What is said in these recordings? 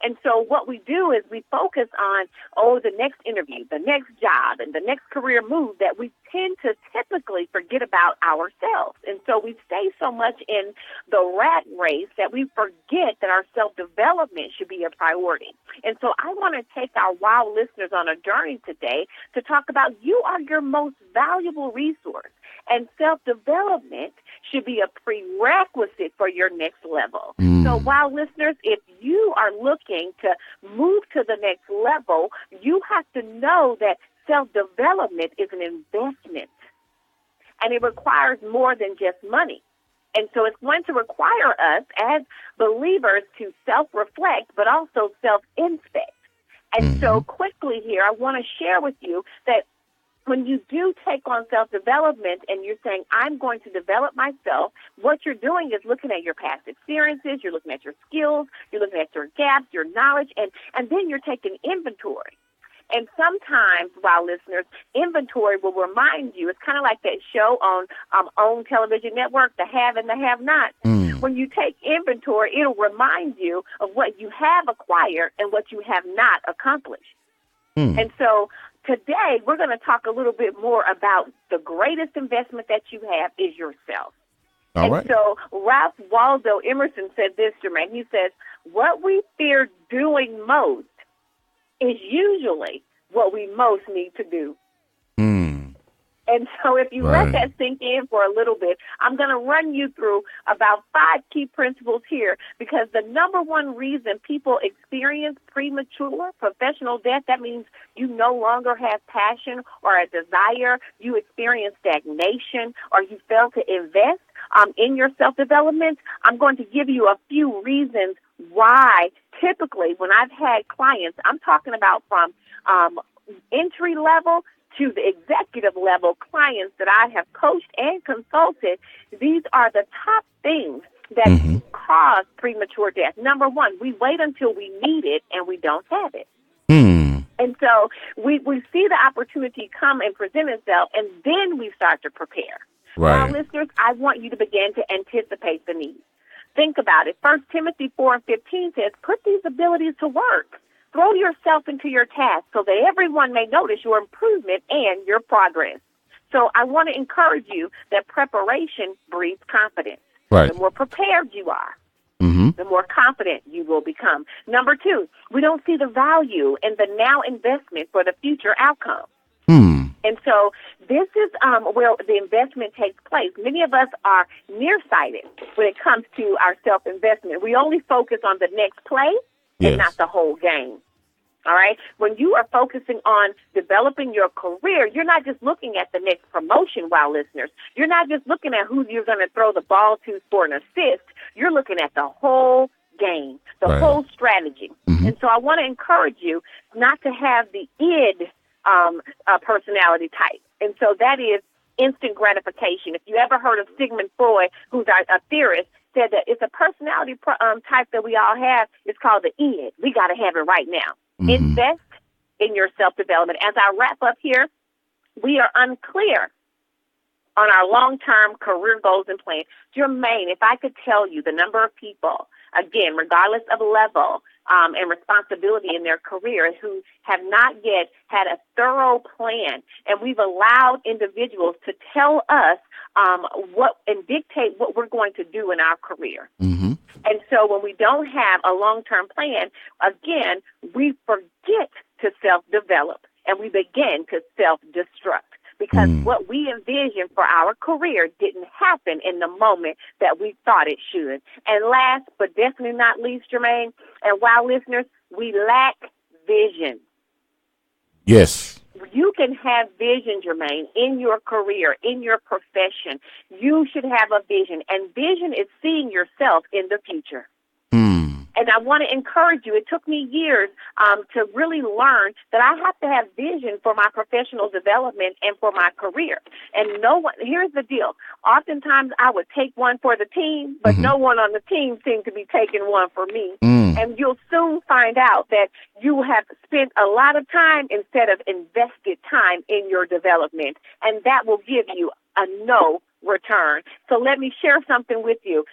And so what we do is we focus on, the next interview, the next job, and the next career move, that we tend to typically forget about ourselves. And so we stay so much in the rat race that we forget that our self-development should be a priority. And so I want to take our WOW listeners on a journey today to talk about you are your most valuable resource. And self-development should be a prerequisite for your next level. So, WOW listeners, if you are looking to move to the next level, you have to know that self-development is an investment, and it requires more than just money. And so it's going to require us as believers to self-reflect, but also self-inspect. And so quickly here, I want to share with you that when you do take on self-development and you're saying, I'm going to develop myself, what you're doing is looking at your past experiences, you're looking at your skills, you're looking at your gaps, your knowledge, and then you're taking inventory. And sometimes, WOW listeners, inventory will remind you, it's kind of like that show on OWN television network, The Have and the Have Not. When you take inventory, it'll remind you of what you have acquired and what you have not accomplished. And so today, we're going to talk a little bit more about the greatest investment that you have is yourself. All right. So Ralph Waldo Emerson said this, Jermaine. He says, what we fear doing most is usually what we most need to do. And so if you let that sink in for a little bit, I'm going to run you through about 5 key principles here, because the number one reason people experience premature professional death, that means you no longer have passion or a desire, you experience stagnation, or you fail to invest in your self-development. I'm going to give you a few reasons why typically when I've had clients, I'm talking about from entry level to the executive level clients that I have coached and consulted, these are the top things that cause premature death. Number one, we wait until we need it and we don't have it. And so we see the opportunity come and present itself, and then we start to prepare. Now, listeners, I want you to begin to anticipate the need. Think about it. 1 Timothy 4:15 says, put these abilities to work. Throw yourself into your task so that everyone may notice your improvement and your progress. So I want to encourage you that preparation breeds confidence. The more prepared you are, the more confident you will become. Number 2, we don't see the value in the now investment for the future outcome. And so this is where the investment takes place. Many of us are nearsighted when it comes to our self-investment. We only focus on the next play and not the whole game. All right? When you are focusing on developing your career, you're not just looking at the next promotion, WOW listeners. You're not just looking at who you're going to throw the ball to for an assist. You're looking at the whole game, the whole strategy. And so I want to encourage you not to have the id personality type. And so that is instant gratification. If you ever heard of Sigmund Freud, who's a theorist, said that it's a personality type that we all have. It's called the id. We got to have it right now. Invest in your self-development. As I wrap up here, we are unclear on our long-term career goals and plans. Jermaine, if I could tell you the number of people, again, regardless of level and responsibility in their career, who have not yet had a thorough plan, and we've allowed individuals to tell us what and dictate what we're going to do in our career. And so when we don't have a long-term plan, again, we forget to self-develop and we begin to self-destruct, because what we envisioned for our career didn't happen in the moment that we thought it should. And last but definitely not least, Jermaine, and WOW listeners, we lack vision. Yes. You can have vision, Jermaine, in your career, in your profession. You should have a vision, and vision is seeing yourself in the future. And I want to encourage you. It took me years to really learn that I have to have vision for my professional development and for my career. And no one, here's the deal. Oftentimes I would take one for the team, but no one on the team seemed to be taking one for me. And you'll soon find out that you have spent a lot of time instead of invested time in your development. And that will give you a no return. So let me share something with you.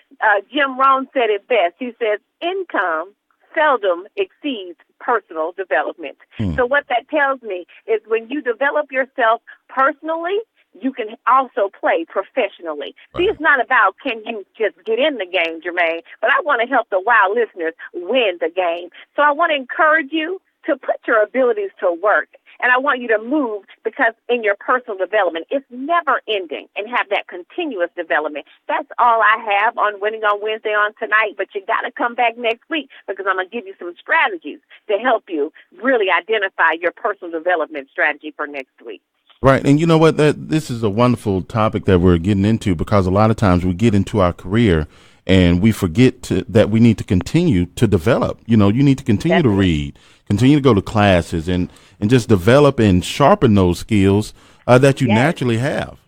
Jim Rohn said it best. He says, income seldom exceeds personal development. So what that tells me is when you develop yourself personally, you can also play professionally. See, it's not about can you just get in the game, Jermaine, but I want to help the WOW listeners win the game. So I want to encourage you to put your abilities to work. And I want you to move because in your personal development, it's never ending and have that continuous development. That's all I have on Winning on Wednesday on tonight, but you got to come back next week because I'm going to give you some strategies to help you really identify your personal development strategy for next week. Right. And you know what? This is a wonderful topic that we're getting into because a lot of times we get into our career and we forget that we need to continue to develop. You know, you need to continue to read, continue to go to classes and just develop and sharpen those skills that you naturally have.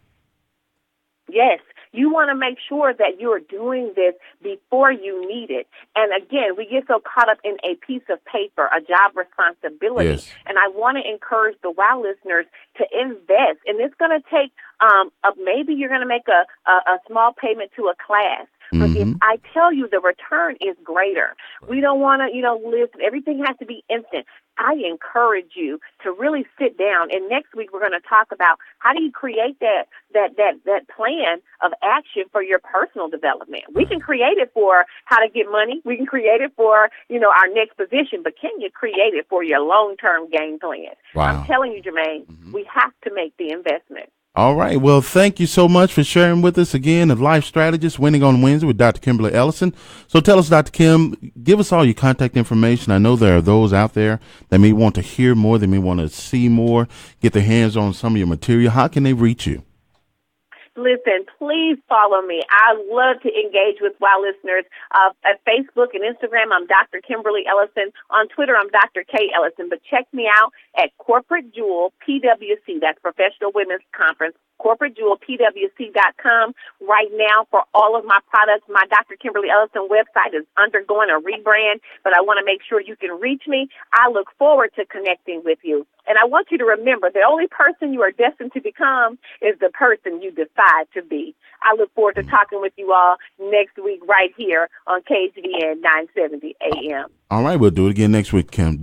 Yes. You want to make sure that you're doing this before you need it. And again, we get so caught up in a piece of paper, a job responsibility. Yes. And I want to encourage the WOW listeners to invest. And it's going to take, maybe you're going to make a small payment to a class. But if I tell you the return is greater, we don't want to, listen. Everything has to be instant. I encourage you to really sit down. And next week we're going to talk about how do you create that plan of action for your personal development. We can create it for how to get money. We can create it for, our next position. But can you create it for your long-term game plan? Wow. I'm telling you, Jermaine, we have to make the investment. All right. Well, thank you so much for sharing with us again of Life Strategist Winning on Wednesday with Dr. Kimberly Ellison. So tell us, Dr. Kim, give us all your contact information. I know there are those out there that may want to hear more, they may want to see more, get their hands on some of your material. How can they reach you? Listen, please follow me. I love to engage with WOW listeners. At Facebook and Instagram, I'm Dr. Kimberly Ellison. On Twitter, I'm Dr. K. Ellison. But check me out at Corporate Jewel PWC. That's Professional Women's Conference. CorporateJewelPWC.com. Right now, for all of my products, my Dr. Kimberly Ellison website is undergoing a rebrand, but I want to make sure you can reach me. I look forward to connecting with you. And I want you to remember, the only person you are destined to become is the person you decide to be. I look forward to talking with you all next week right here on KGN 970 AM. All right, we'll do it again next week, Kim.